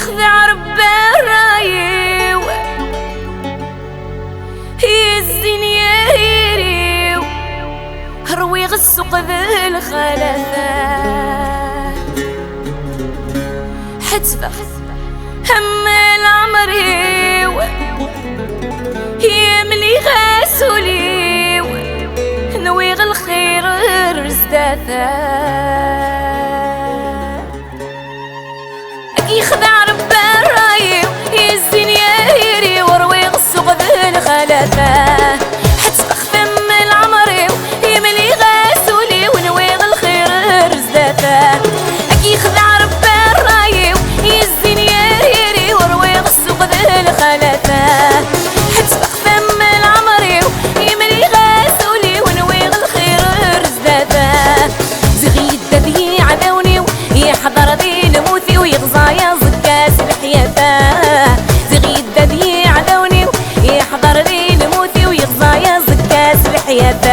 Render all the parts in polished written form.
يخدع ربي الرايو يزين يريريو هروي غسوق ذي الخلفات حتفخ هم العمريو يملي غاسوليو نويغ الخير رزداثات يخدع ربي الرايو يزين يهيري وروي غسوق ذي الخلفات حتفخ ثم العمريو يملي غاسولي ونويغ الخير رزداثات يخدع ربي الرايو يزين يهيري وروي غسوق ذي الخلفات حتفخ ثم العمريو يملي غاسولي ونويغ الخير رزداثات زغيد ذي عذوني يحضر ذي الموثي ويغزى يا زكاس الحياة زغيد ذي عذوني يحضر ذي الموثي ويغزى يا زكاس الحياة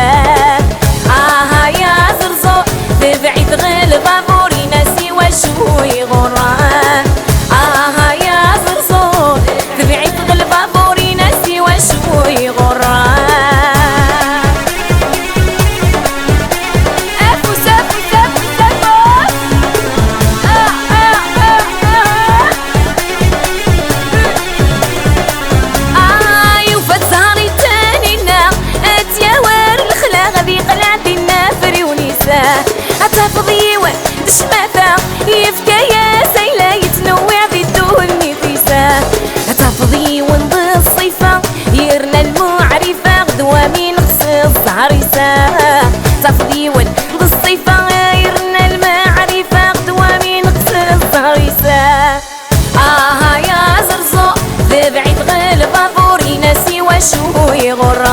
يا زرزو تبعيد غير بابوري ناسي وشو يغران يا زرزو تبعيد غير بابوري ناسي وشو يغران أتفضي وتشماثة يفكا يا سيلة يتنوع ذي الدول نفيسة أتفضي ونض الصيفة يرنا المعرفة غدوة من خصيص عريسة أتفضي ونض الصيفة يرنا المعرفة غدوة من خصيص عريسة يا زرزو ذبعيد غير بابوري ناسي وشو يغرى